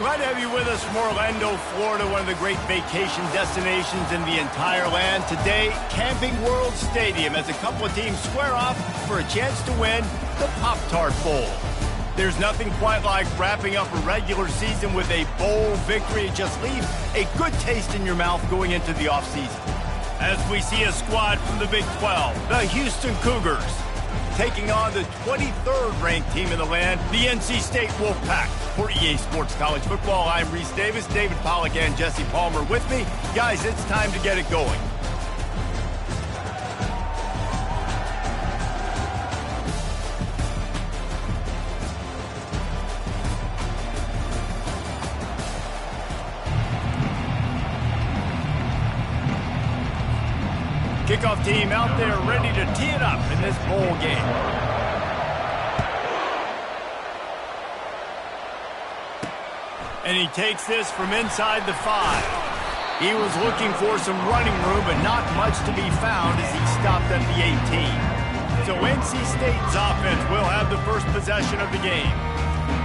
Glad to have you with us from Orlando, Florida, one of the great vacation destinations in the entire land. Today, Camping World Stadium as a couple of teams square off for a chance to win the Pop-Tart Bowl. There's nothing quite like wrapping up a regular season with a bowl victory. It just leaves a good taste in your mouth going into the offseason. As we see a squad from the Big 12, the Houston Cougars, taking on the 23rd ranked team in the land, the NC State Wolfpack. For EA Sports College Football, I'm Reese Davis, David Pollack, and Jesse Palmer with me. Guys, it's time to get it going. Kickoff team out there ready to tee it up in this bowl game. And he takes this from inside the 5. He was looking for some running room, but not much to be found as he stopped at the 18. So NC State's offense will have the first possession of the game.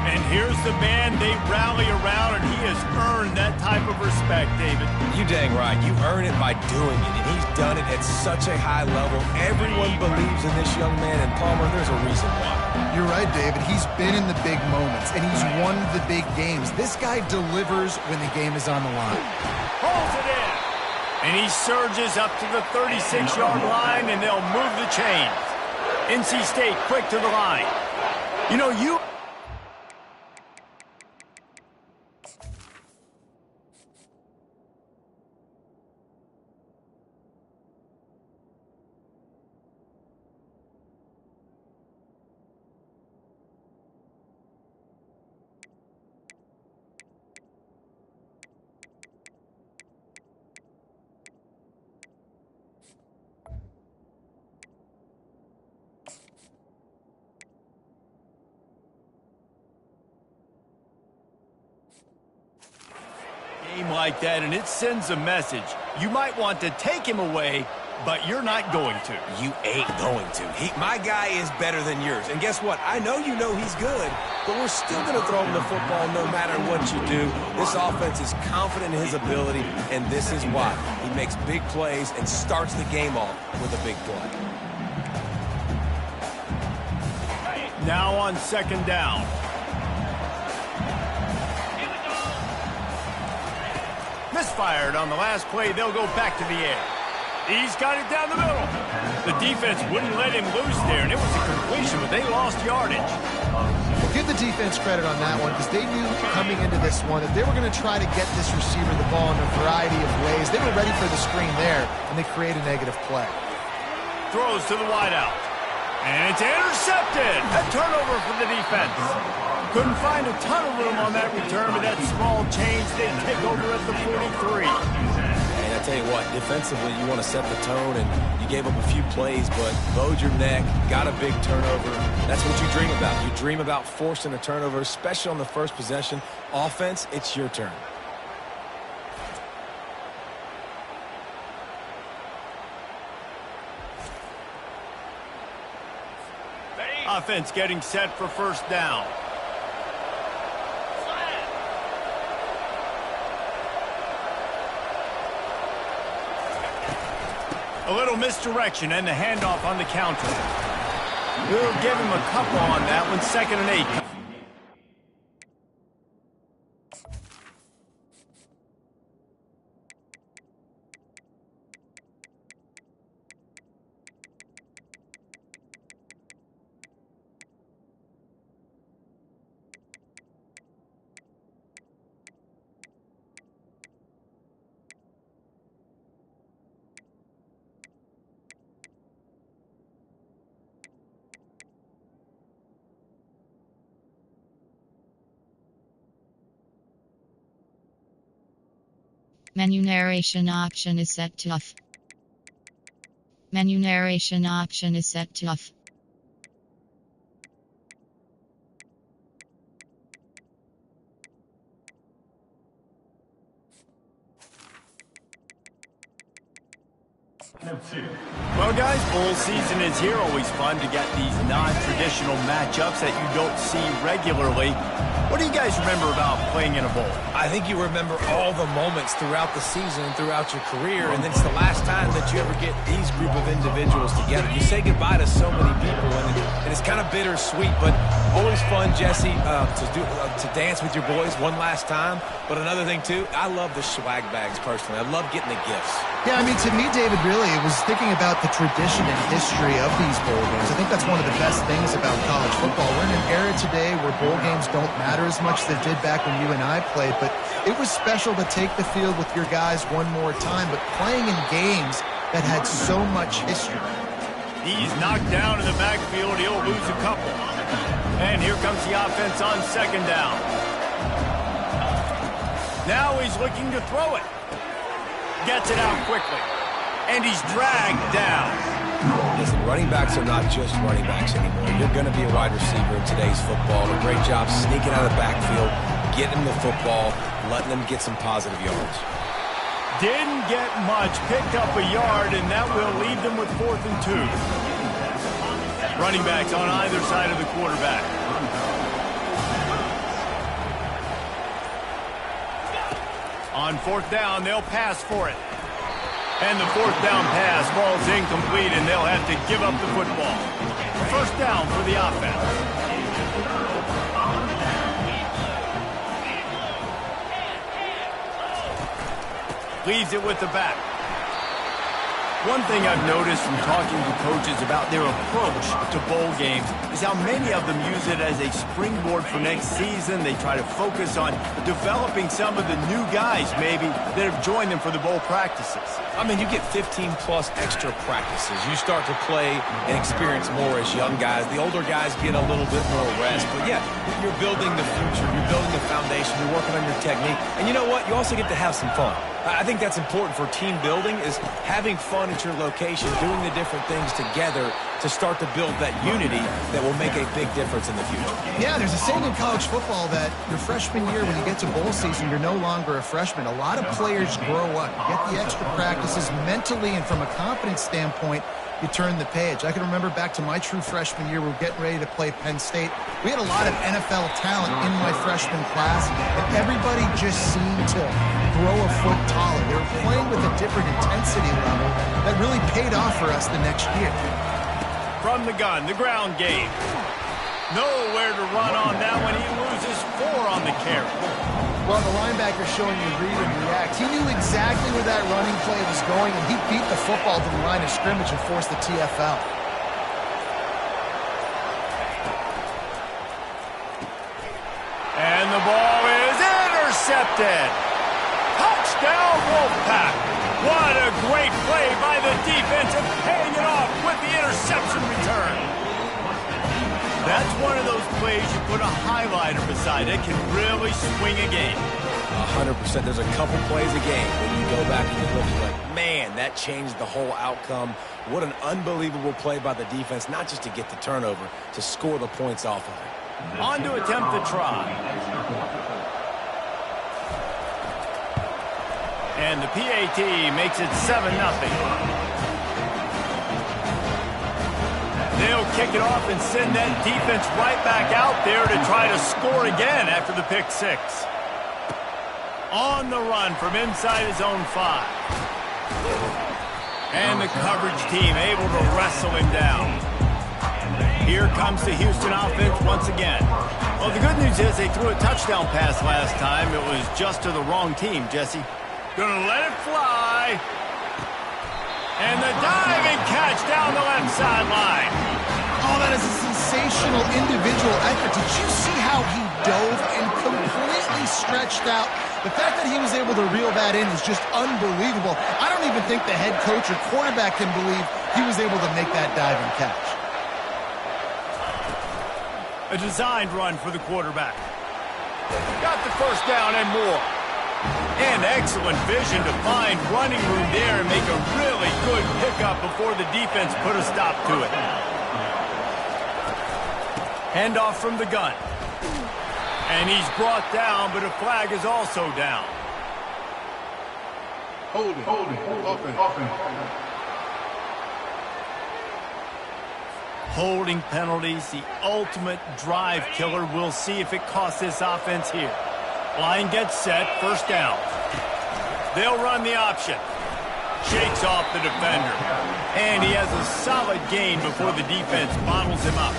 And here's the man they rally around, and he has earned that type of respect, David. You dang right. You earn it by doing it, and he's done it at such a high level. Everyone believes in this young man, and Palmer, there's a reason why. You're right, David. He's been in the big moments, and he's won the big games. This guy delivers when the game is on the line. Pulls it in. And he surges up to the 36-yard line, and they'll move the chains. NC State quick to the line. You know, like that, and it sends a message. You might want to take him away, but you're not going to. You ain't going to. My guy is better than yours. And guess what? I know you know he's good, but we're still going to throw him the football no matter what you do. This offense is confident in his ability, and this is why. He makes big plays and starts the game off with a big play. Now on second down. Misfired on the last play. They'll go back to the air. He's got it down the middle. The defense wouldn't let him loose there, and it was a completion, but they lost yardage. Well, give the defense credit on that one, because they knew coming into this one that they were going to try to get this receiver the ball in a variety of ways. They were ready for the screen there, and they create a negative play. Throws to the wideout. And it's intercepted. A turnover for the defense. Couldn't find a ton of room on that return, but that small change they kick over at the 43. And I tell you what, defensively, you want to set the tone, and you gave up a few plays, but bowed your neck, got a big turnover. That's what you dream about. You dream about forcing a turnover, especially on the first possession. Offense, it's your turn. Offense getting set for first down. A little misdirection and the handoff on the counter. We'll give him a couple on that one. 2nd and 8. Menu narration option is set to off. Menu narration option is set to off. Well, guys, bowl season is here. Always fun to get these non-traditional matchups that you don't see regularly. What do you guys remember about playing in a bowl? I think you remember all the moments throughout the season and throughout your career, and it's the last time that you ever get these group of individuals together. You say goodbye to so many people, and it's kind of bittersweet, but always fun, Jesse, to dance with your boys one last time. But another thing, too, I love the swag bags, personally. I love getting the gifts. Yeah, I mean, to me, David, really, it was thinking about the tradition and history of these bowl games. I think that's one of the best things about college football. We're in an era today where bowl games don't matter as much as they did back when you and I played, but it was special to take the field with your guys one more time, but playing in games that had so much history. He's knocked down in the backfield. He'll lose a couple. And here comes the offense on second down. Now he's looking to throw it. Gets it out quickly. And he's dragged down. Listen, running backs are not just running backs anymore. You're going to be a wide receiver in today's football. A great job sneaking out of the backfield, getting the football, letting them get some positive yards. Didn't get much, picked up a yard, and that will leave them with 4th and 2. Running backs on either side of the quarterback. On 4th down, they'll pass for it. And the 4th down pass falls incomplete, and they'll have to give up the football. 1st down for the offense. Leaves it with the back. One thing I've noticed from talking to coaches about their approach to bowl games is how many of them use it as a springboard for next season. They try to focus on developing some of the new guys, maybe, that have joined them for the bowl practices. I mean, you get 15-plus extra practices. You start to play and experience more as young guys. The older guys get a little bit more rest. But, yeah, you're building the future. You're building the foundation. You're working on your technique. And you know what? You also get to have some fun. I think that's important for team building, is having fun at your location, doing the different things together to start to build that unity that will make a big difference in the future. Yeah, there's a saying in college football that your freshman year, when you get to bowl season, you're no longer a freshman. A lot of players grow up. You get the extra practices mentally, and from a confidence standpoint, you turn the page. I can remember back to my true freshman year, we were getting ready to play Penn State. We had a lot of NFL talent in my freshman class, and everybody just seemed to grow a foot taller. They were playing with a different intensity level that really paid off for us the next year. From the gun, the ground game. Nowhere to run on that one. He loses 4 on the carry. Well, the linebacker showing you read and react. He knew exactly where that running play was going, and he beat the football to the line of scrimmage and forced the TFL. And the ball is intercepted. Touchdown, Wolfpack. What a great play by the defense, and paying it off with the interception return. That's one of those plays you put a highlighter beside. It can really swing a game. 100%. There's a couple plays a game when you go back and you look, you're like, man, that changed the whole outcome. What an unbelievable play by the defense, not just to get the turnover, to score the points off of it. On to attempt the try. And the PAT makes it 7-0. They'll kick it off and send that defense right back out there to try to score again after the pick 6. On the run from inside his own 5. And the coverage team able to wrestle him down. Here comes the Houston offense once again. Well, the good news is they threw a touchdown pass last time. It was just to the wrong team, Jesse. Gonna let it fly. And the diving catch down the left sideline. Oh, that is a sensational individual effort. Did you see how he dove and completely stretched out? The fact that he was able to reel that in is just unbelievable. I don't even think the head coach or quarterback can believe he was able to make that diving catch. A designed run for the quarterback. Got the 1st down and more. And excellent vision to find running room there and make a really good pickup before the defense put a stop to it. Handoff from the gun. And he's brought down, but a flag is also down. Holding penalties, the ultimate drive killer. We'll see if it costs this offense here. Line gets set, first down. They'll run the option. Shakes off the defender. And he has a solid gain before the defense bottles him up.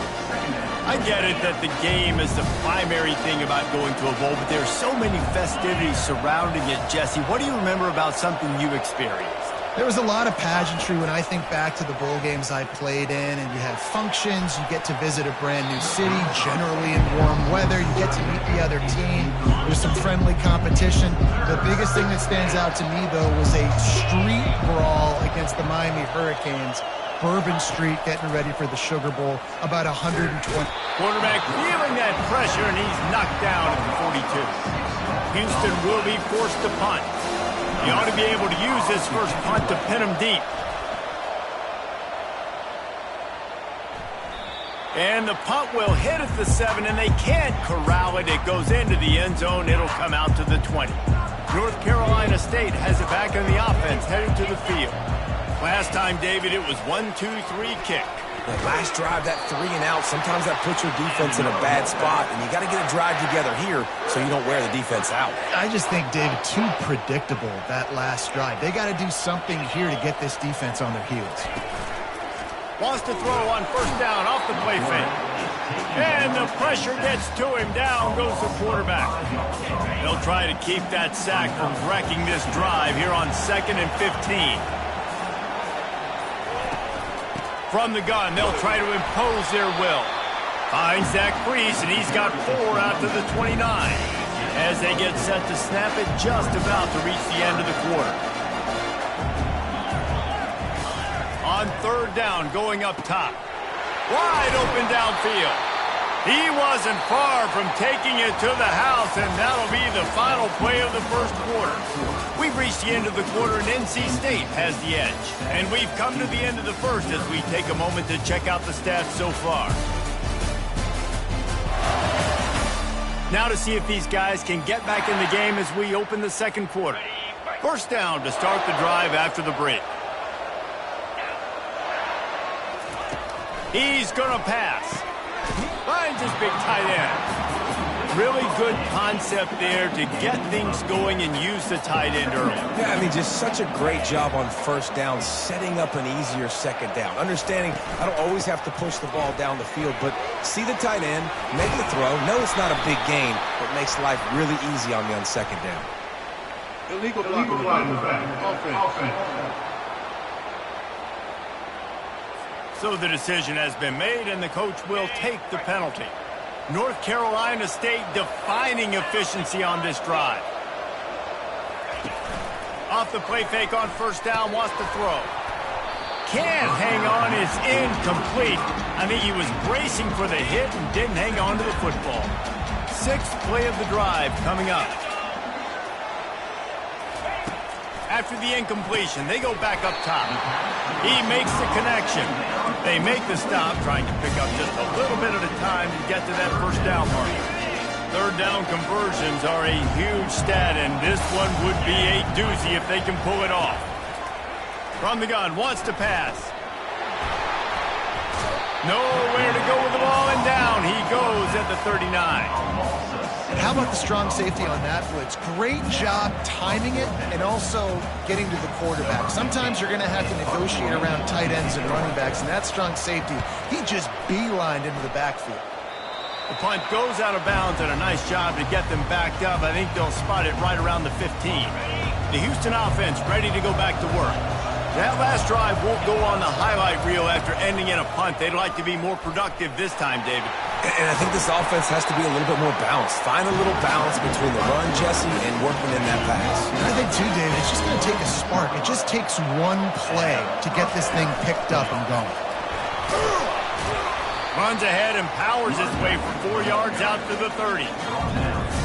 I get it that the game is the primary thing about going to a bowl, but there are so many festivities surrounding it, Jesse. What do you remember about something you experienced? There was a lot of pageantry when I think back to the bowl games I played in, and you had functions, you get to visit a brand new city, generally in warm weather, you get to meet the other team, there's some friendly competition. The biggest thing that stands out to me, though, was a street brawl against the Miami Hurricanes. Bourbon Street getting ready for the Sugar Bowl, about 120. Quarterback feeling that pressure, and he's knocked down at the 42. Houston will be forced to punt. He ought to be able to use this first punt to pin him deep. And the punt will hit at the 7, and they can't corral it. It goes into the end zone. It'll come out to the 20. North Carolina State has it back in the offense, heading to the field. Last time, David, it was 1-2-3 kick. The last drive, that 3 and out, sometimes that puts your defense in a bad spot, and you got to get a drive together here so you don't wear the defense out. I just think, David, too predictable, that last drive. They got to do something here to get this defense on their heels. Wants to throw on first down off the play fake. And the pressure gets to him. Down goes the quarterback. They'll try to keep that sack from wrecking this drive here on 2nd and 15. From the gun, they'll try to impose their will. Finds Zach Priest, and he's got 4 out to the 29. As they get set to snap it, just about to reach the end of the quarter. On 3rd down, going up top. Wide open downfield. He wasn't far from taking it to the house, and that'll be the final play of the first quarter. We've reached the end of the quarter, and NC State has the edge. And we've come to the end of the first as we take a moment to check out the stats so far. Now to see if these guys can get back in the game as we open the second quarter. First down to start the drive after the break. He's going to pass. Finds his big tight end. Really good concept there to get things going and use the tight end early. Yeah, I mean, just such a great job on first down, setting up an easier second down. Understanding I don't always have to push the ball down the field, but see the tight end, make the throw. No, it's not a big gain, but makes life really easy on me on second down. Illegal flag in the back. Offense. So the decision has been made, and the coach will take the penalty. North Carolina State defining efficiency on this drive. Off the play fake on first down, wants to throw. Can't hang on, is incomplete. I think he was bracing for the hit and didn't hang on to the football. 6th play of the drive coming up. After the incompletion, they go back up top. He makes the connection. They make the stop, trying to pick up just a little bit at a time to get to that first down mark. 3rd down conversions are a huge stat, and this one would be a doozy if they can pull it off. From the gun, wants to pass. Nowhere to go with the ball, and down he goes at the 39. How about the strong safety on that blitz? Great job timing it and also getting to the quarterback. Sometimes you're going to have to negotiate around tight ends and running backs, and that strong safety, he just beelined into the backfield. The punt goes out of bounds, and a nice job to get them backed up. I think they'll spot it right around the 15. The Houston offense ready to go back to work. That last drive won't go on the highlight reel after ending in a punt. They'd like to be more productive this time, David. And I think this offense has to be a little bit more balanced. Find a little balance between the run, Jesse, and working in that pass. I think, too, David, it's just going to take a spark. It just takes one play to get this thing picked up and going. Runs ahead and powers his way for 4 yards out to the 30.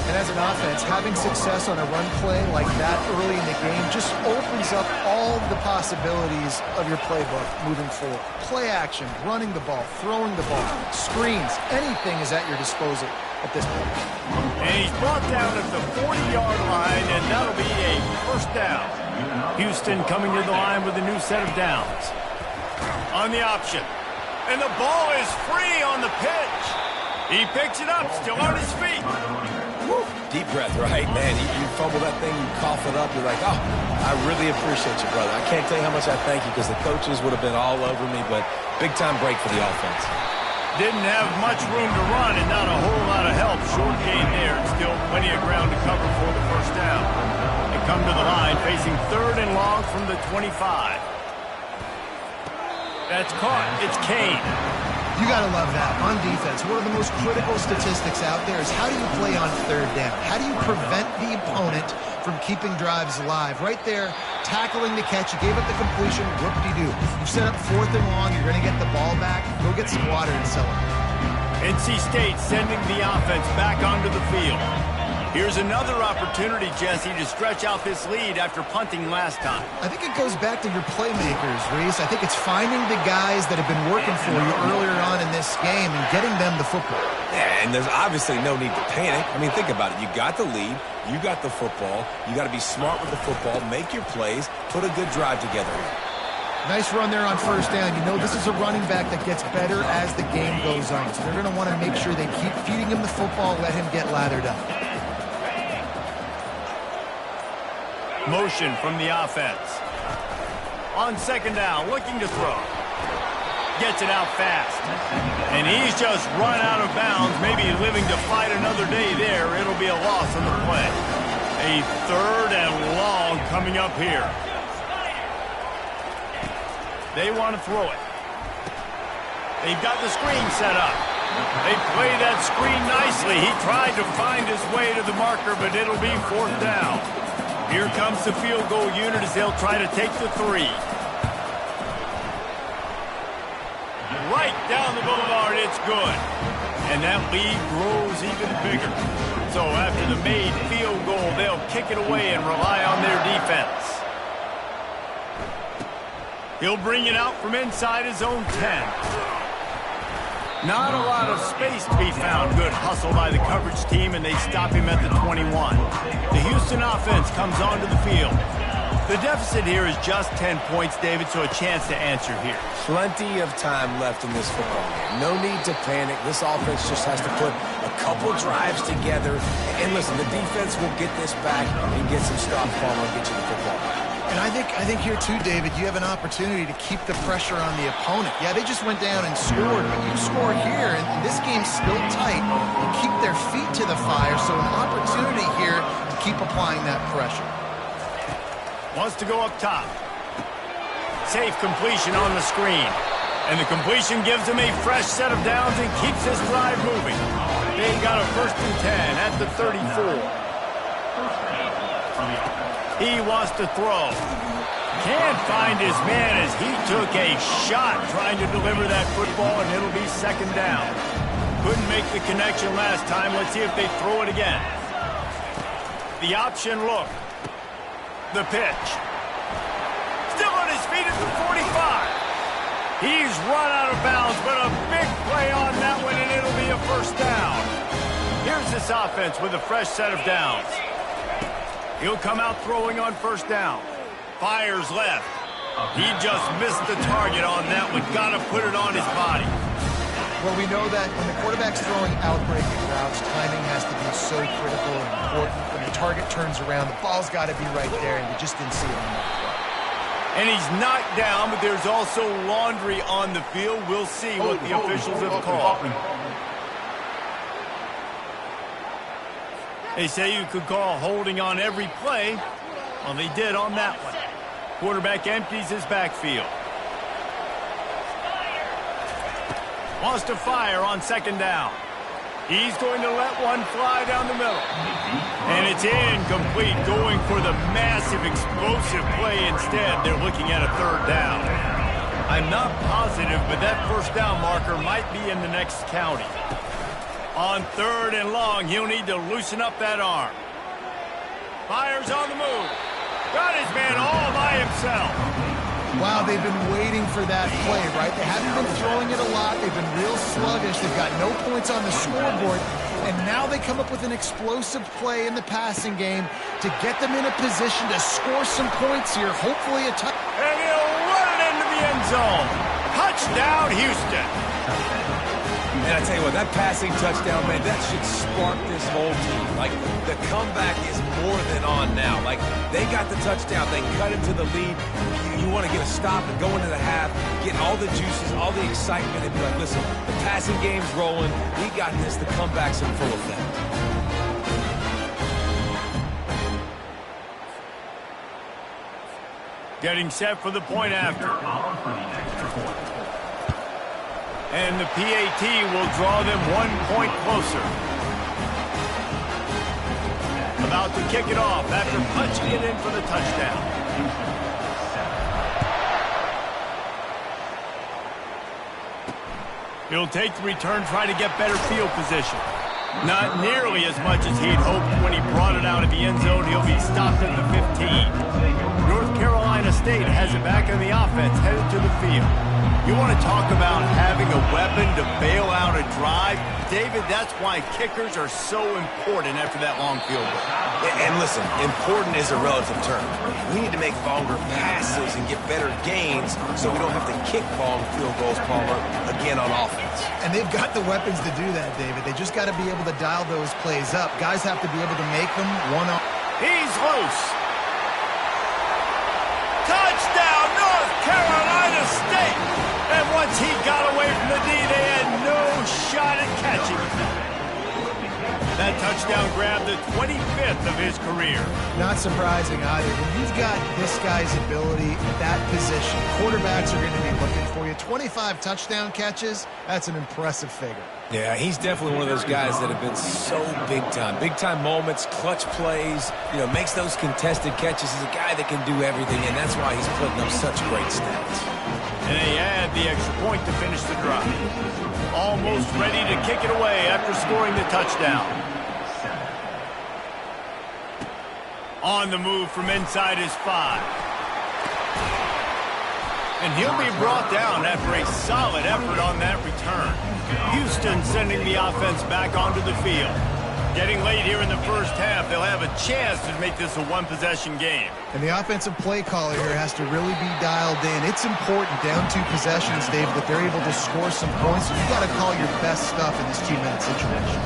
And as an offense, having success on a run play like that early in the game just opens up all the possibilities of your playbook moving forward. Play action, running the ball, throwing the ball, screens, anything is at your disposal at this point. And he's brought down at the 40-yard line, and that'll be a first down. Houston coming to the line with a new set of downs. On the option. And the ball is free on the pitch. He picks it up, still on his feet. Woo. Deep breath, right, man. You fumble that thing, you cough it up, you're like, oh, I really appreciate you, brother. I can't tell you how much I thank you because the coaches would have been all over me, but big-time break for the offense. Didn't have much room to run and not a whole lot of help. Short gain there and still plenty of ground to cover for the first down. They come to the line facing 3rd and long from the 25. That's caught. It's Kane. You got to love that. On defense, one of the most critical statistics out there is how do you play on 3rd down? How do you prevent the opponent from keeping drives alive? Right there, tackling the catch. You gave up the completion. Whoop-de-doo. You set up 4th and long. You're going to get the ball back. Go get some water and celebrate. NC State sending the offense back onto the field. Here's another opportunity, Jesse, to stretch out this lead after punting last time. I think it goes back to your playmakers, Reese. I think it's finding the guys that have been working for you earlier on in this game and getting them the football. Yeah, and there's obviously no need to panic. I mean, think about it. You got the lead. You got the football. You got to be smart with the football. Make your plays. Put a good drive together here. Nice run there on 1st down. You know this is a running back that gets better as the game goes on. So they're going to want to make sure they keep feeding him the football, let him get lathered up. Motion from the offense. On 2nd down, looking to throw. Gets it out fast. And he's just run out of bounds, maybe living to fight another day there. It'll be a loss on the play. A 3rd and long coming up here. They want to throw it. They've got the screen set up. They play that screen nicely. He tried to find his way to the marker, but it'll be 4th down. Here comes the field goal unit as they'll try to take the 3. Right down the boulevard, it's good. And that lead grows even bigger. So after the made field goal, they'll kick it away and rely on their defense. He'll bring it out from inside his own 10. Not a lot of space to be found. Good hustle by the coverage team, and they stop him at the 21. The Houston offense comes onto the field. The deficit here is just 10 points, David, so a chance to answer here. Plenty of time left in this football game. No need to panic. This offense just has to put a couple drives together. And listen, the defense will get this back and get some stop form and get you the football back. And I think here too, David, you have an opportunity to keep the pressure on the opponent. Yeah, they just went down and scored, but you score here, and this game's still tight. You keep their feet to the fire, so an opportunity here to keep applying that pressure. Wants to go up top. Safe completion on the screen. And the completion gives him a fresh set of downs and keeps this drive moving. They got a 1st and 10 at the 34. He wants to throw. Can't find his man as he took a shot trying to deliver that football, and it'll be 2nd down. Couldn't make the connection last time. Let's see if they throw it again. The option look. The pitch. Still on his feet at the 45. He's run out of bounds, but a big play on that one, and it'll be a 1st down. Here's this offense with a fresh set of downs. He'll come out throwing on 1st down. Fires left. He just missed the target on that one. Got to put it on his body. Well, we know that when the quarterback's throwing outbreaking routes, timing has to be so critical and important. When the target turns around, the ball's got to be right there, and you just didn't see it on that play. And he's knocked down, but there's also laundry on the field. We'll see what the officials have called. They say you could call holding on every play. Well, they did on that one. Quarterback empties his backfield. Wants to fire on 2nd down. He's going to let one fly down the middle. And it's incomplete, going for the massive explosive play instead. They're looking at a 3rd down. I'm not positive, but that 1st down marker might be in the next county. On 3rd and long, he'll need to loosen up that arm. Fires on the move. Got his man all by himself. Wow, they've been waiting for that play, right? They haven't been throwing it a lot. They've been real sluggish. They've got no points on the scoreboard. And now they come up with an explosive play in the passing game to get them in a position to score some points here. Hopefully a touchdown. And he'll run it into the end zone. Touchdown, Houston. And I tell you what, that passing touchdown, man, that should spark this whole team. Like, the comeback is more than on now. Like, they got the touchdown. They cut into the lead. You want to get a stop and go into the half, get all the juices, all the excitement, and be like, listen, the passing game's rolling. We got this. The comeback's in full effect. Getting set for the point after. And the PAT will draw them 1 point closer. About to kick it off after punching it in for the touchdown. He'll take the return, try to get better field position. Not nearly as much as he'd hoped when he brought it out of the end zone. He'll be stopped at the 15. North Carolina State has it back in the offense, headed to the field. You want to talk about having a weapon to bail out a drive? David, that's why kickers are so important after that long field goal. And listen, important is a relative term. We need to make longer passes and get better gains so we don't have to kick long field goals, Palmer, again on offense. And they've got the weapons to do that, David. They just got to be able to dial those plays up. Guys have to be able to make them one-on. He's loose. Touchdown, North Carolina State! And once he got away from the D, they had no shot at catching him. That touchdown grabbed the 25th of his career. Not surprising either. When you've got this guy's ability at that position, quarterbacks are going to be looking for you. 25 touchdown catches, that's an impressive figure. Yeah, he's definitely one of those guys that have been so big time. Big time moments, clutch plays, makes those contested catches. He's a guy that can do everything, and that's why he's putting up such great stats. And they add the extra point to finish the drive. Almost ready to kick it away after scoring the touchdown. On the move from inside his 5. And he'll be brought down after a solid effort on that return. Houston sending the offense back onto the field. Getting late here in the first half, they'll have a chance to make this a one-possession game. And the offensive play caller here has to really be dialed in. It's important down 2 possessions, Dave, that they're able to score some points. So you've got to call your best stuff in this 2-minute situation.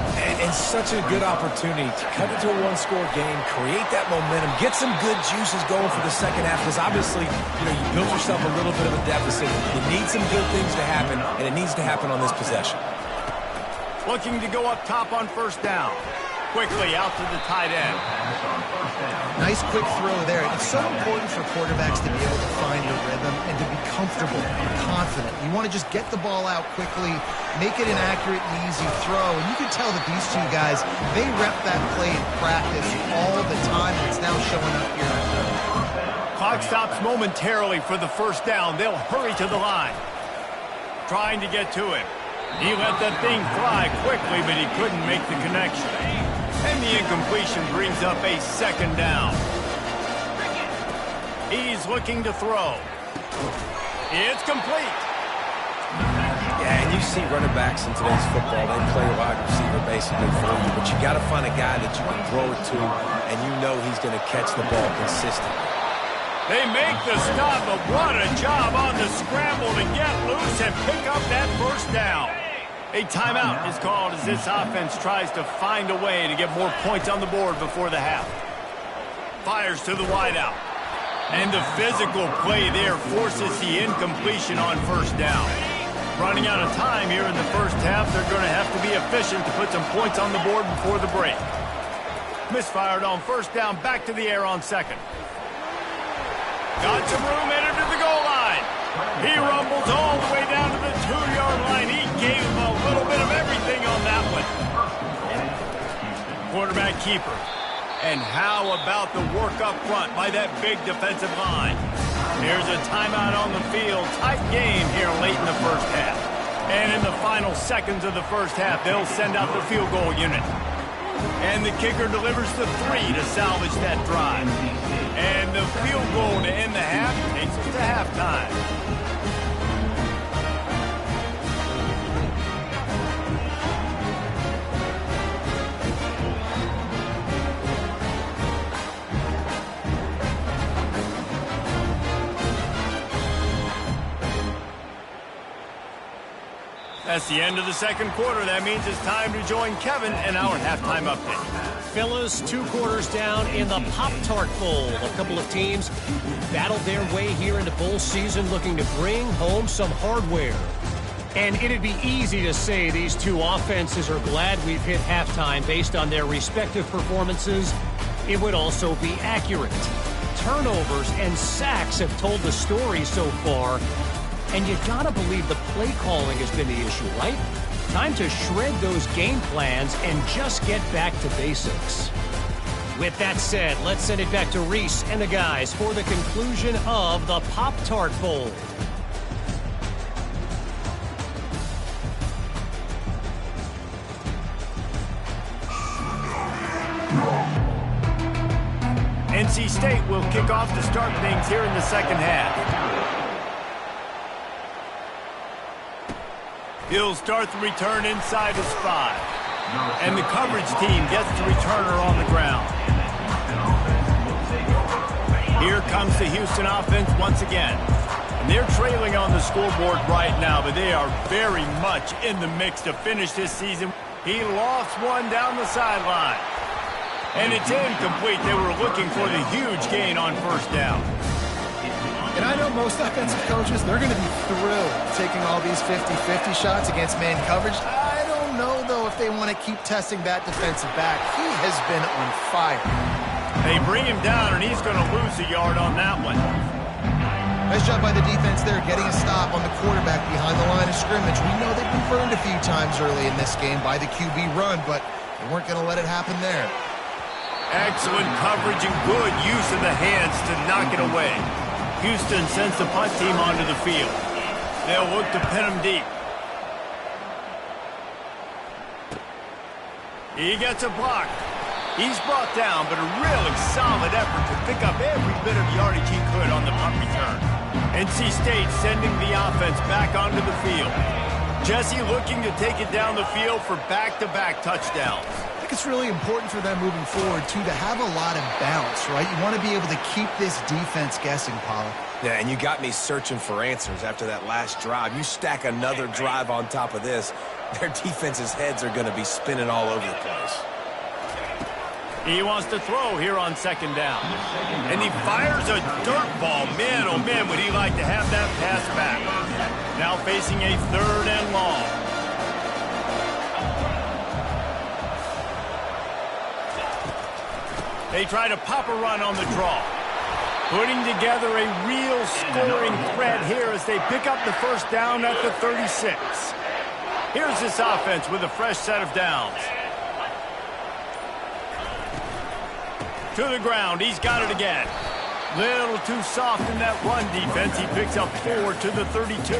And such a good opportunity to cut into a one-score game, create that momentum, get some good juices going for the second half, because obviously, you built yourself a little bit of a deficit. You need some good things to happen, and it needs to happen on this possession. Looking to go up top on first down. Quickly out to the tight end. Nice quick throw there. It's so important for quarterbacks to be able to find a rhythm and to be comfortable and confident. You want to just get the ball out quickly, make it an accurate and easy throw. And you can tell that these two guys, they rep that play in practice all the time, and it's now showing up here. Clock stops momentarily for the first down. They'll hurry to the line. Trying to get to him. He let that thing fly quickly, but he couldn't make the connection. And the incompletion brings up a second down. He's looking to throw. It's complete. Yeah, and you see running backs in today's football, they play wide receiver basically for you, but you got to find a guy that you can throw it to, and you know he's going to catch the ball consistently. They make the stop, but what a job on the scramble to get loose and pick up that first down. A timeout is called as this offense tries to find a way to get more points on the board before the half. Fires to the wideout. And the physical play there forces the incompletion on first down. Running out of time here in the first half, they're going to have to be efficient to put some points on the board before the break. Misfired on first down, back to the air on second. Got some room, headed to the goal line. He rumbles all the way down to the 2-yard line. He gave him a little bit of everything on that one. Quarterback keeper. And how about the work up front by that big defensive line? Here's a timeout on the field. Tight game here late in the first half. And in the final seconds of the first half, they'll send out the field goal unit. And the kicker delivers the 3 to salvage that drive. And the field goal to end the half takes us to halftime. That's the end of the second quarter. That means it's time to join Kevin in our halftime update. Fellas, 2 quarters down in the Pop-Tart Bowl. A couple of teams who battled their way here into bowl season looking to bring home some hardware. And it'd be easy to say these two offenses are glad we've hit halftime based on their respective performances. It would also be accurate. Turnovers and sacks have told the story so far. And you gotta believe the play calling has been the issue, right? Time to shred those game plans and just get back to basics. With that said, let's send it back to Reese and the guys for the conclusion of the Pop-Tart Bowl. NC State will kick off to start things here in the second half. He'll start the return inside his 5. And the coverage team gets the returner on the ground. Here comes the Houston offense once again. And they're trailing on the scoreboard right now, but they are very much in the mix to finish this season. He lost one down the sideline. And it's incomplete. They were looking for the huge gain on first down. And I know most offensive coaches, they're going to be thrilled taking all these 50-50 shots against man coverage. I don't know, though, if they want to keep testing that defensive back. He has been on fire. They bring him down, and he's going to lose a yard on that one. Nice job by the defense there, getting a stop on the quarterback behind the line of scrimmage. We know they've been burned a few times early in this game by the QB run, but they weren't going to let it happen there. Excellent coverage and good use of the hands to knock it away. Houston sends the punt team onto the field. They'll look to pin him deep. He gets a block. He's brought down, but a really solid effort to pick up every bit of yardage he could on the punt return. NC State sending the offense back onto the field. Jesse looking to take it down the field for back-to-back touchdowns. I think it's really important for them moving forward, too, to have a lot of balance, right? You want to be able to keep this defense guessing, Pollard. Yeah, and you got me searching for answers after that last drive. You stack another drive on top of this, their defense's heads are going to be spinning all over the place. He wants to throw here on second down. And he fires a dirt ball. Man, oh man, would he like to have that pass back. Now facing a 3rd and long. They try to pop a run on the draw. Putting together a real scoring threat here as they pick up the first down at the 36. Here's this offense with a fresh set of downs. To the ground, he's got it again. Little too soft in that run defense. He picks up 4 to the 32.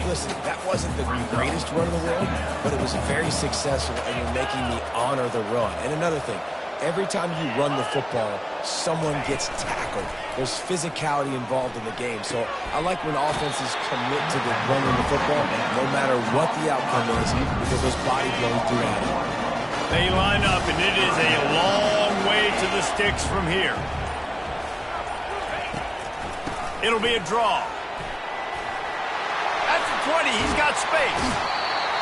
Listen, that wasn't the greatest run in the world, but it was very successful, and you're making me honor the run. And another thing, every time you run the football, someone gets tackled. There's physicality involved in the game. So I like when offenses commit to the running the football, no matter what the outcome is, because those body blows do add up. They line up, and it is a long way to the sticks from here. It'll be a draw. At the 20, he's got space.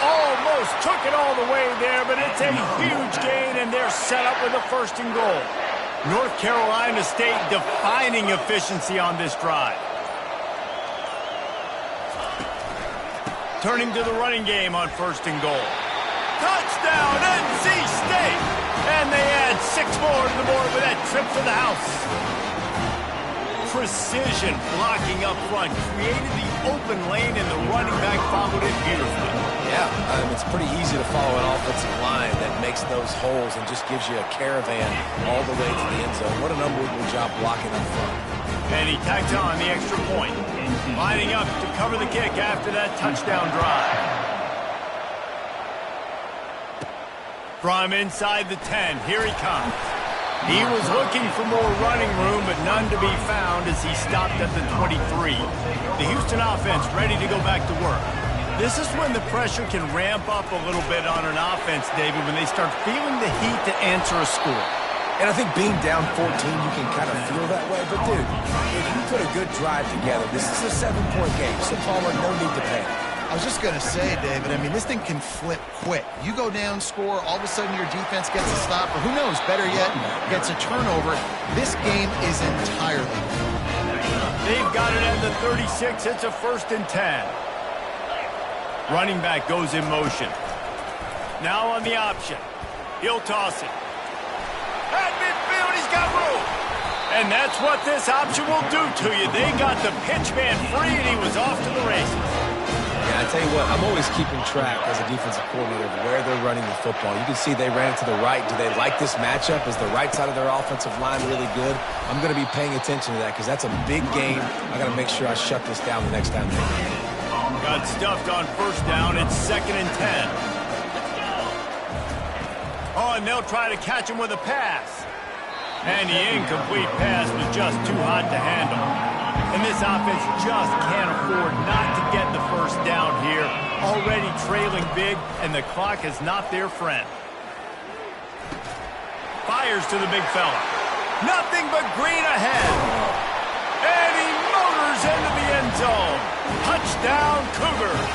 Almost took it all the way there, but it's a huge gain, and they're set up with a 1st and goal. North Carolina State defining efficiency on this drive. Turning to the running game on 1st and goal. Touchdown, NC State! And they add 6 more to the board with that trip to the house. Precision blocking up front created the open lane, and the running back followed it beautifully. Yeah, it's pretty easy to follow an offensive line that makes those holes and just gives you a caravan all the way to the end zone. What an unbelievable job blocking up front. And he tacks on the extra point. Lining up to cover the kick after that touchdown drive. From inside the 10, here he comes. He was looking for more running room, but none to be found as he stopped at the 23. The Houston offense ready to go back to work. This is when the pressure can ramp up a little bit on an offense, David, when they start feeling the heat to answer a score. And I think being down 14, you can kind of feel that way. But, dude, if you put a good drive together, this is a 7-point game, so Palmer, no need to panic. I was just going to say, David, I mean, this thing can flip quick. You go down, score, all of a sudden your defense gets a stop, or who knows, better yet, gets a turnover. This game is entirely. They've got it at the 36. It's a 1st and 10. Running back goes in motion. Now on the option. He'll toss it. At midfield, he's got room. And that's what this option will do to you. They got the pitch man free, and he was off to the races. Yeah, I tell you what, I'm always keeping track as a defensive coordinator of where they're running the football. You can see they ran it to the right. Do they like this matchup? Is the right side of their offensive line really good? I'm going to be paying attention to that because that's a big game. I got to make sure I shut this down the next time they game. Got stuffed on 1st down. It's 2nd and 10. Oh, and they'll try to catch him with a pass. And the incomplete pass was just too hot to handle. And this offense just can't afford not to get the 1st down here. Already trailing big, and the clock is not their friend. Fires to the big fella. Nothing but green ahead. And he motors into the end zone. Touchdown, Cougars.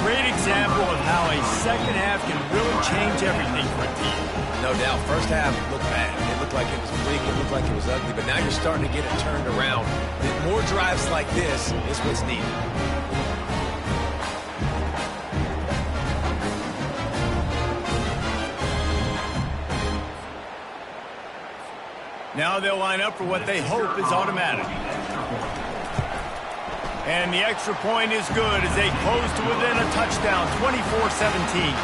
Great example of how a second half can really change everything for a team. No doubt. First half looked bad. It looked like it was bleak. It looked like it was ugly. But now you're starting to get it turned around. More drives like this is what's needed. Now they'll line up for what they hope is automatic. And the extra point is good as they close to within a touchdown, 24-17.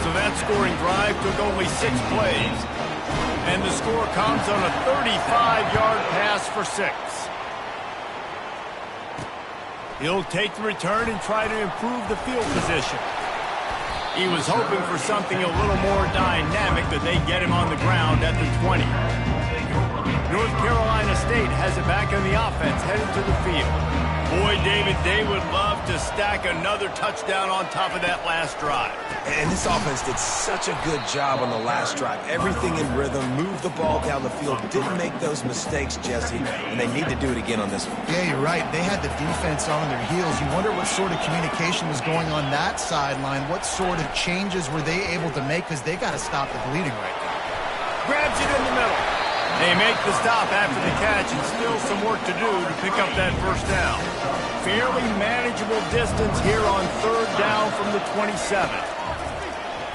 So that scoring drive took only 6 plays. And the score comes on a 35-yard pass for 6. He'll take the return and try to improve the field position. He was hoping for something a little more dynamic, but they get him on the ground at the 20. North Carolina State has it back on the offense, headed to the field. Boy, David, they would love to stack another touchdown on top of that last drive. And this offense did such a good job on the last drive. Everything in rhythm, moved the ball down the field, didn't make those mistakes, Jesse, and they need to do it again on this one. Yeah, you're right. They had the defense on their heels. You wonder what sort of communication was going on that sideline. What sort of changes were they able to make because they got to stop the bleeding right now. Grabs it in the middle. They make the stop after the catch, and still some work to do to pick up that 1st down. Fairly manageable distance here on 3rd down from the 27.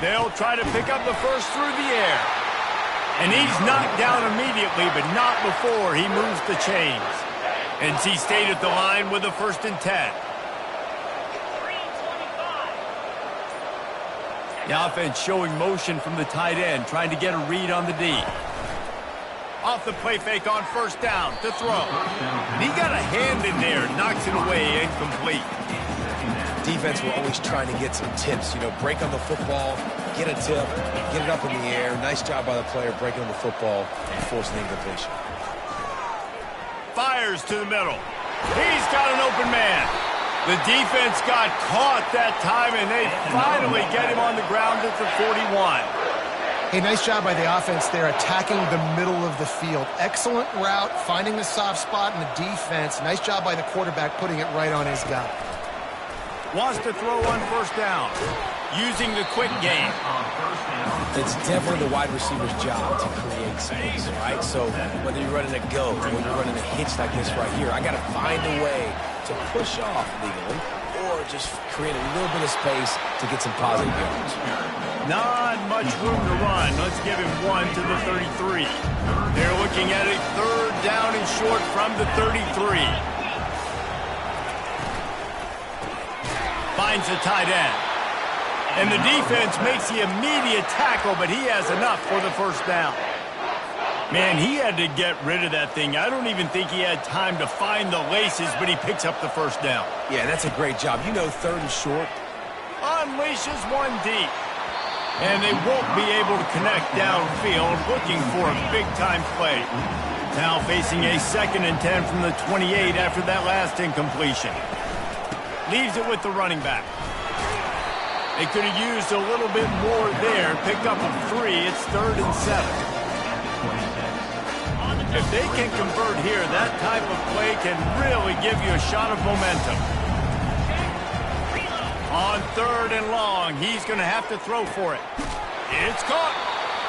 They'll try to pick up the 1st through the air. And he's knocked down immediately, but not before he moves the chains. And he stayed at the line with a 1st and 10. The offense showing motion from the tight end, trying to get a read on the D. Off the play fake on 1st down to throw. And he got a hand in there, knocks it away, incomplete. Defense will always try to get some tips. You know, break on the football, get a tip, get it up in the air. Nice job by the player breaking on the football and forcing the incompletion. Fires to the middle. He's got an open man. The defense got caught that time, and they finally get him on the ground at the 41. Hey, nice job by the offense there, attacking the middle of the field. Excellent route, finding the soft spot in the defense. Nice job by the quarterback putting it right on his guy. Wants to throw on 1st down, using the quick game. It's definitely the wide receiver's job to create space, right? So whether you're running a go or you're running a hitch like this right here, I got to find a way to push off legally or just create a little bit of space to get some positive yards. Not much room to run. Let's give him 1 to the 33. They're looking at a 3rd down and short from the 33. Finds the tight end. And the defense makes the immediate tackle, but he has enough for the 1st down. Man, he had to get rid of that thing. I don't even think he had time to find the laces, but he picks up the 1st down. Yeah, that's a great job. You know, 3rd and short. Unleashes one deep. And they won't be able to connect downfield, looking for a big-time play. Now facing a 2nd and 10 from the 28 after that last incompletion. Leaves it with the running back. They could have used a little bit more there. Picked up a 3. It's 3rd and 7. If they can convert here, that type of play can really give you a shot of momentum. On 3rd and long, he's going to have to throw for it. It's caught.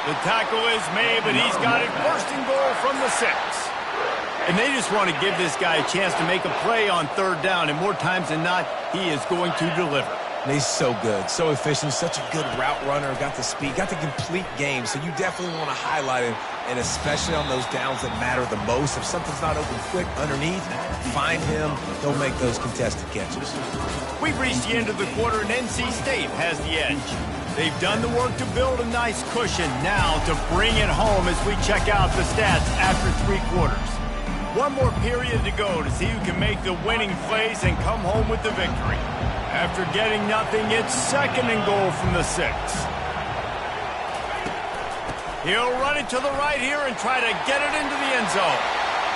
The tackle is made, but he's got it 1st and goal from the 6. And they just want to give this guy a chance to make a play on 3rd down, and more times than not, he is going to deliver. And he's so good, so efficient, such a good route runner, got the speed, got the complete game, so you definitely want to highlight him, and especially on those downs that matter the most. If something's not open quick underneath, find him, he'll make those contested catches. We've reached the end of the quarter, and NC State has the edge. They've done the work to build a nice cushion. Now to bring it home as we check out the stats after 3 quarters. One more period to go to see who can make the winning plays and come home with the victory. After getting nothing, it's 2nd and goal from the 6. He'll run it to the right here and try to get it into the end zone.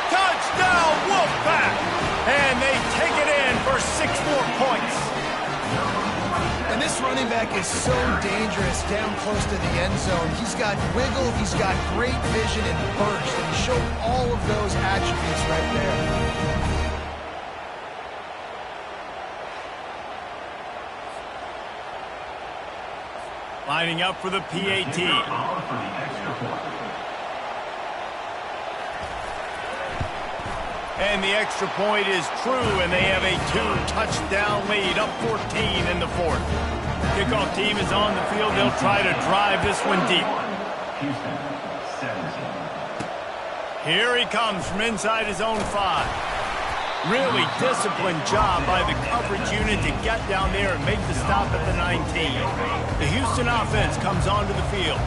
Touchdown, Wolfpack! And they take it in for 6 more points. And this running back is so dangerous down close to the end zone. He's got wiggle, he's got great vision and burst, and he showed all of those attributes right there. Lining up for the PAT. And the extra point is true, and they have a 2-touchdown lead, up 14 in the 4th. Kickoff team is on the field. They'll try to drive this one deep. Here he comes from inside his own 5. Really disciplined job by the coverage unit to get down there and make the stop at the 19. The Houston offense comes onto the field.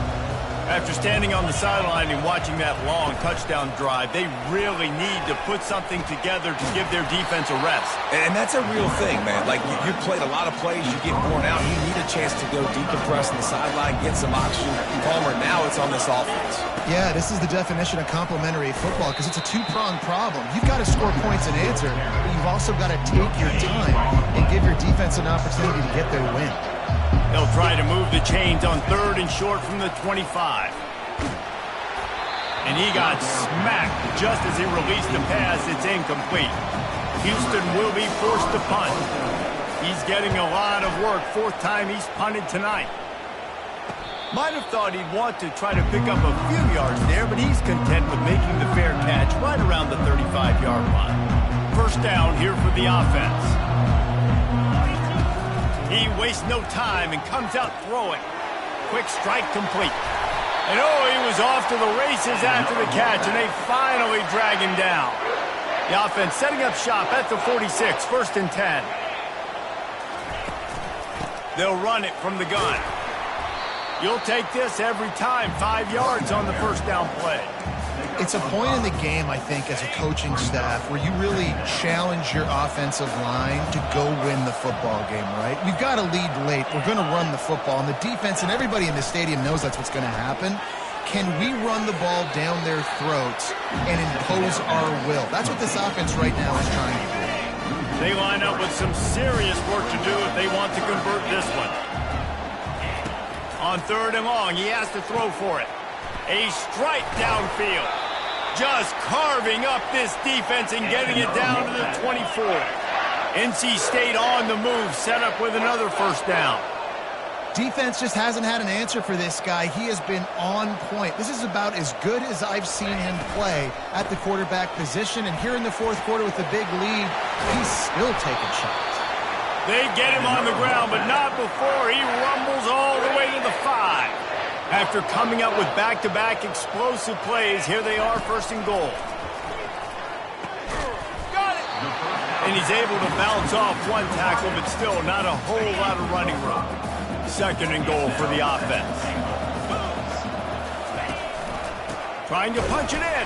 After standing on the sideline and watching that long touchdown drive, they really need to put something together to give their defense a rest. And that's a real thing, man. Like, you played a lot of plays, you get worn out, you need a chance to go decompress on the sideline, get some oxygen. Palmer, now it's on this offense. Yeah, this is the definition of complementary football because it's a 2-pronged problem. You've got to score points and answer, but you've also got to take your time and give your defense an opportunity to get their win. They'll try to move the chains on 3rd and short from the 25. And he got smacked just as he released the pass. It's incomplete. Houston will be forced to punt. He's getting a lot of work. 4th time he's punted tonight. Might have thought he'd want to try to pick up a few yards there, but he's content with making the fair catch right around the 35-yard line. 1st down here for the offense. He wastes no time and comes out throwing. Quick strike complete. And he was off to the races after the catch, and they finally drag him down. The offense setting up shop at the 46, 1st and 10. They'll run it from the gun. You'll take this every time. 5 yards on the 1st down play. It's a point in the game, I think, as a coaching staff where you really challenge your offensive line to go win the football game, right? We've got to lead late. We're going to run the football. And the defense and everybody in the stadium knows that's what's going to happen. Can we run the ball down their throats and impose our will? That's what this offense right now is trying to do. They line up with some serious work to do if they want to convert this one. On 3rd and long, he has to throw for it. A strike downfield. Just carving up this defense and getting it down to the 24. NC State on the move, set up with another 1st down. Defense just hasn't had an answer for this guy. He has been on point. This is about as good as I've seen him play at the quarterback position. And here in the 4th quarter with the big lead, he's still taking shots. They get him on the ground, but not before he rumbles all the way to the 5. After coming up with back-to-back explosive plays, here they are, 1st and goal. Got it! And he's able to bounce off one tackle, but still not a whole lot of running room. 2nd and goal for the offense. Trying to punch it in.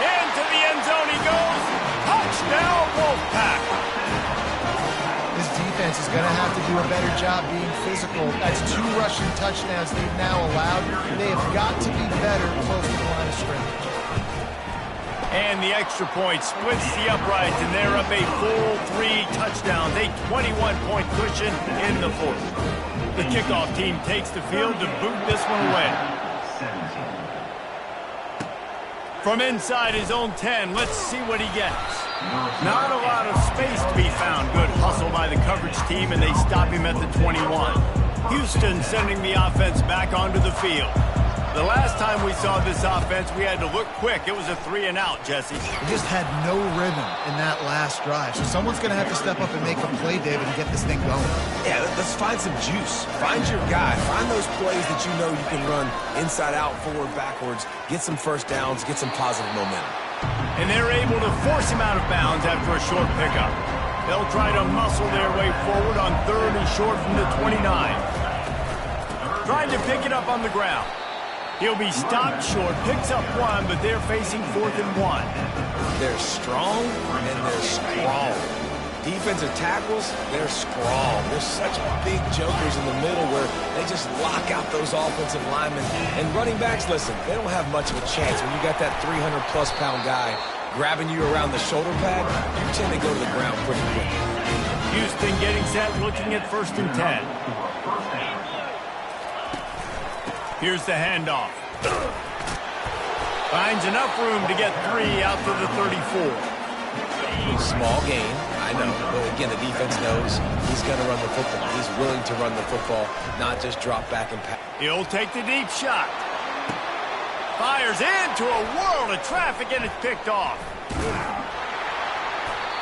Into the end zone he goes. Touchdown, Wolfpack! This defense is going to have to do a better job being physical. That's 2 rushing touchdowns they've now allowed. They have got to be better close to the line of scrimmage. And the extra point splits the uprights, and they're up a full 3 touchdowns. A 21-point cushion in the 4th. The kickoff team takes the field to boot this one away. From inside his own 10, let's see what he gets. Not a lot of space to be found. Good hustle by the coverage team, and they stop him at the 21. Houston sending the offense back onto the field. The last time we saw this offense, we had to look quick. It was a 3-and-out, Jesse. We just had no rhythm in that last drive. So someone's going to have to step up and make a play, David, and get this thing going. Yeah, let's find some juice. Find your guy. Find those plays that you know you can run inside out, forward, backwards. Get some first downs. Get some positive momentum. And they're able to force him out of bounds after a short pickup. They'll try to muscle their way forward on 3rd and short from the 29. Trying to pick it up on the ground. He'll be stopped short, picks up 1, but they're facing 4th and 1. They're strong, and they're strong. Defensive tackles, they're strong. They're such big jokers in the middle where they just lock out those offensive linemen. And running backs, listen, they don't have much of a chance. When you got that 300-plus pound guy grabbing you around the shoulder pad, you tend to go to the ground pretty quick. Houston getting set, looking at 1st and 10. Here's the handoff. Finds enough room to get 3 out to the 34. Small gain, I know. But again, the defense knows he's going to run the football. He's willing to run the football, not just drop back and pass. He'll take the deep shot. Fires into a world of traffic, and it's picked off.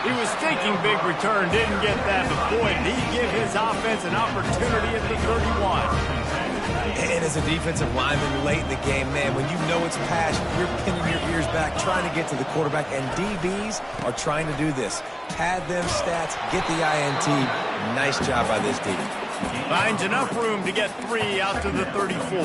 He was thinking big return, didn't get that, but boy, did he give his offense an opportunity at the 31. And as a defensive lineman late in the game, man, when you know it's pass, you're pinning your ears back, trying to get to the quarterback, and DBs are trying to do this. Pad them stats, get the INT. Nice job by this DB. Finds enough room to get 3 out to the 34.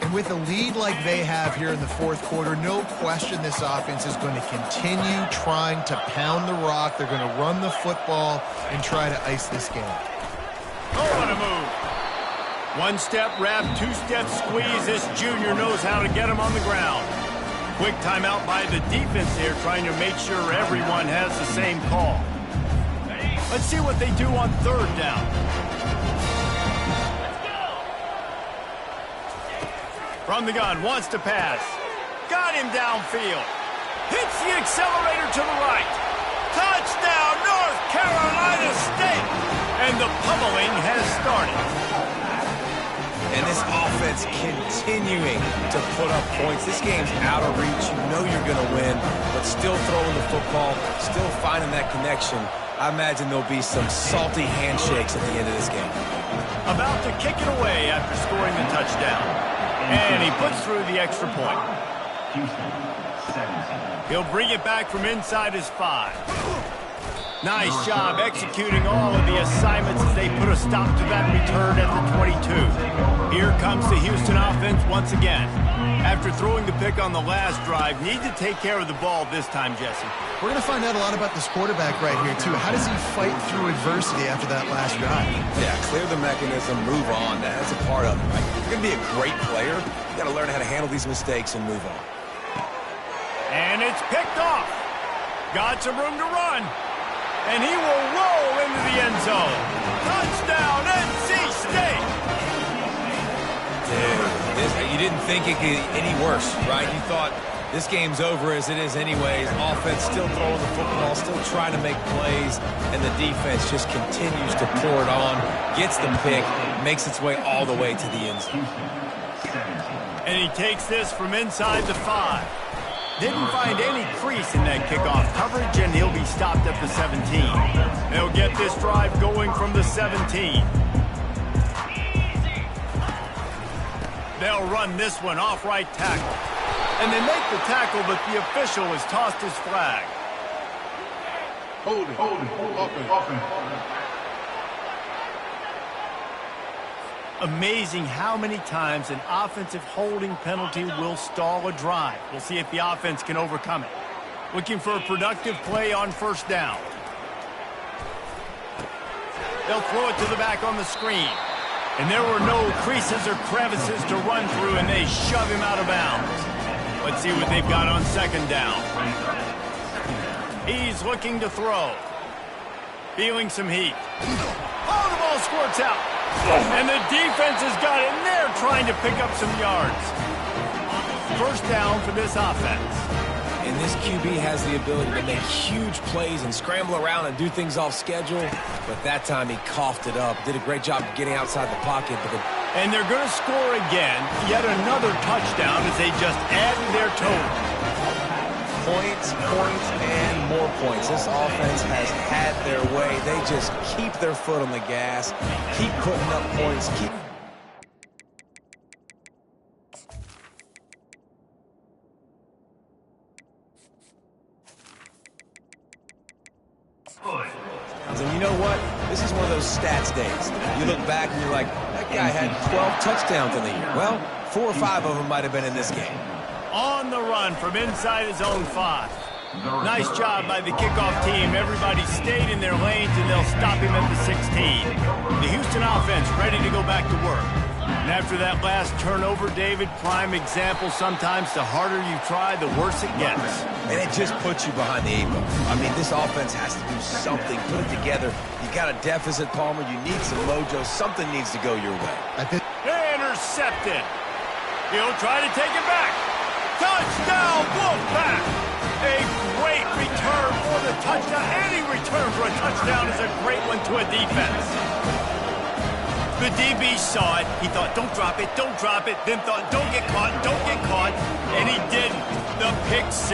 And with a lead like they have here in the 4th quarter, no question this offense is going to continue trying to pound the rock. They're going to run the football and try to ice this game. Oh, what a move. 1-step wrap, 2-step squeeze. This junior knows how to get him on the ground. Quick timeout by the defense here, trying to make sure everyone has the same call. Let's see what they do on 3rd down. From the gun, wants to pass. Got him downfield. Hits the accelerator to the right. Touchdown, North Carolina State! And the pummeling has started. And this offense continuing to put up points. This game's out of reach. You know you're going to win, but still throwing the football, still finding that connection. I imagine there'll be some salty handshakes at the end of this game. About to kick it away after scoring the touchdown. And he puts through the extra point. He'll bring it back from inside his 5. Nice job executing all of the assignments as they put a stop to that return at the 22. Here comes the Houston offense once again. After throwing the pick on the last drive, need to take care of the ball this time, Jesse. We're going to find out a lot about this quarterback right here, too. How does he fight through adversity after that last drive? Yeah, clear the mechanism, move on. That's a part of it, right? If you're going to be a great player, you got to learn how to handle these mistakes and move on. And it's picked off. Got some room to run. And he will roll into the end zone. Touchdown, NC State! Dude, you didn't think it could get any worse, right? You thought this game's over as it is anyways. Offense still throwing the football, still trying to make plays, and the defense just continues to pour it on, gets the pick, makes its way all the way to the end zone. And he takes this from inside the 5. Didn't find any crease in that kickoff coverage, and he'll be stopped at the 17. They'll get this drive going from the 17. They'll run this one off right tackle. And they make the tackle, but the official has tossed his flag. Hold it. Offense. Amazing how many times an offensive holding penalty will stall a drive. We'll see if the offense can overcome it. Looking for a productive play on 1st down. They'll throw it to the back on the screen. And there were no creases or crevices to run through, and they shove him out of bounds. Let's see what they've got on 2nd down. He's looking to throw. Feeling some heat. Oh, the ball squirts out. And the defense has got in there trying to pick up some yards. 1st down for this offense. And this QB has the ability to make huge plays and scramble around and do things off schedule. But that time he coughed it up. Did a great job getting outside the pocket. And they're going to score again. Yet another touchdown as they just add to their total. Points, and more points. This offense has had their way. They just keep their foot on the gas, keep putting up points, keep... And you know what? This is one of those stats days. You look back and you're like, that guy had 12 touchdowns in the year. Well, 4 or 5 of them might have been in this game. On the run from inside his own 5. Nice job by the kickoff team. Everybody stayed in their lanes, and they'll stop him at the 16. The Houston offense ready to go back to work. And after that last turnover, David, prime example, sometimes the harder you try, the worse it gets. And it just puts you behind the 8 ball. I mean, this offense has to do something. Put it together. You got a deficit, Palmer. You need some mojo. Something needs to go your way. Intercepted. He'll try to take it back. Touchdown, Wolfpack! A great return for the touchdown. Any return for a touchdown is a great one to a defense. The DB saw it. He thought, don't drop it, don't drop it. Then thought, don't get caught, don't get caught. And he didn't. The pick 6.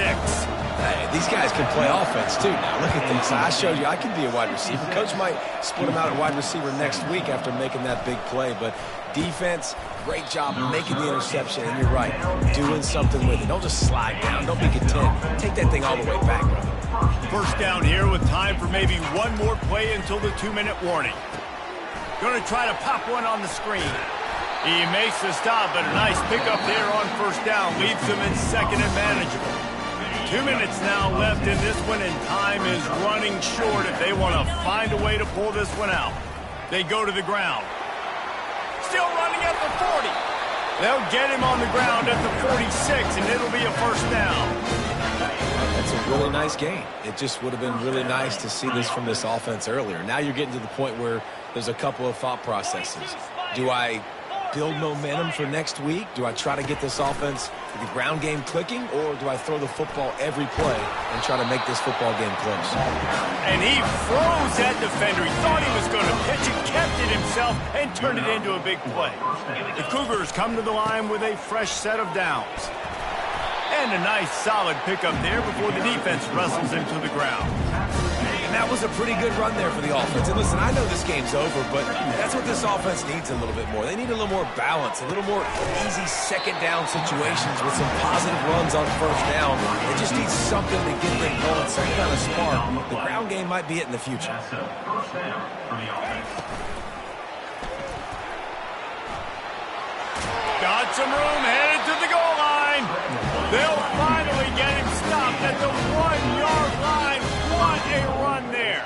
Hey, these guys can play offense, too. Now, look at this. I showed you I can be a wide receiver. Coach might split him out at wide receiver next week after making that big play. But defense, great job making the interception. And you're right, doing something with it. Don't just slide down. Don't be content. Take that thing all the way back, brother. First down here with time for maybe one more play until the 2-minute warning. Going to try to pop one on the screen. He makes the stop, but a nice pickup there on first down. Leaves them in second and manageable. 2 minutes now left in this one, and time is running short if they want to find a way to pull this one out. They go to the ground. Still running at the 40. They'll get him on the ground at the 46, and it'll be a first down. That's a really nice game. It just would have been really nice to see this from this offense earlier. Now you're getting to the point where there's a couple of thought processes. Do I build momentum for next week? Do I try to get this offense, the ground game clicking, or do I throw the football every play and try to make this football game close? And he froze that defender. He thought he was going to pitch it, kept it himself, and turned it into a big play. The Cougars come to the line with a fresh set of downs. And a nice solid pickup there before the defense wrestles him to the ground. And that was a pretty good run there for the offense. And listen, I know this game's over, but that's what this offense needs a little bit more. They need a little more balance, a little more easy second down situations with some positive runs on first down. It just needs something to get them going, some kind of spark. The ground game might be it in the future. Got some room, headed to the goal line. They'll finally get him stopped at the 1-yard line. What a run there.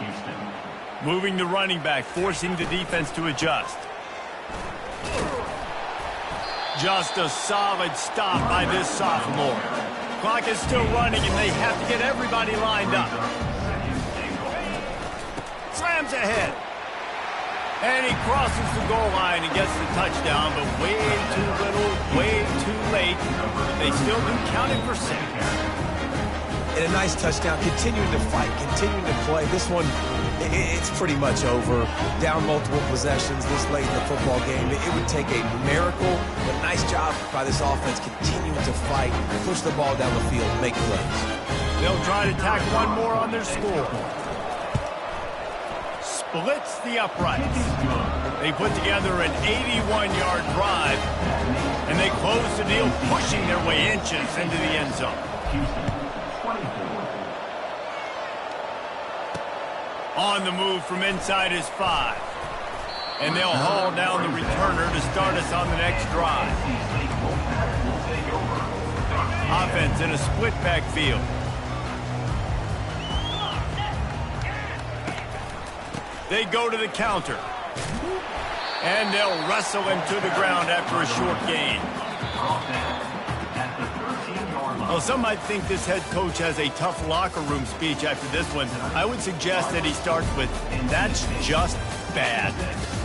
Moving the running back, forcing the defense to adjust. Just a solid stop by this sophomore. Clock is still running, and they have to get everybody lined up. Slams ahead. And he crosses the goal line and gets the touchdown, but way too little, way too late. They still do count it for 6. And a nice touchdown, continuing to fight, continuing to play. This one, it's pretty much over. Down multiple possessions this late in the football game. It would take a miracle, but nice job by this offense continuing to fight, push the ball down the field, make plays. They'll try to tack one more on their score. Splits the uprights. They put together an 81-yard drive, and they close the deal, pushing their way inches into the end zone. On the move from inside his 5. And they'll haul down the returner to start us on the next drive. Offense in a split backfield. They go to the counter. And they'll wrestle him to the ground after a short gain. Well, some might think this head coach has a tough locker room speech after this one. I would suggest that he starts with, "That's just bad."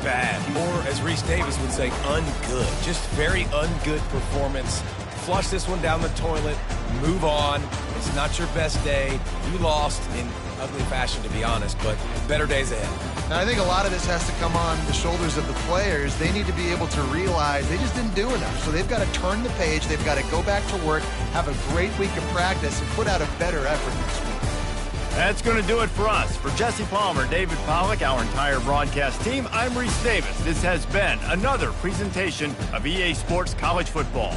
Bad. Or, as Reese Davis would say, ungood. Just very ungood performance. Flush this one down the toilet, move on, It's not your best day. You lost in ugly fashion, to be honest, but better days ahead. And I think a lot of this has to come on the shoulders of the players. They need to be able to realize they just didn't do enough. So they've got to turn the page. They've got to go back to work, have a great week of practice, and put out a better effort next week. That's going to do it for us. For Jesse Palmer, David Pollack, our entire broadcast team, I'm Reese Davis. This has been another presentation of EA Sports College Football.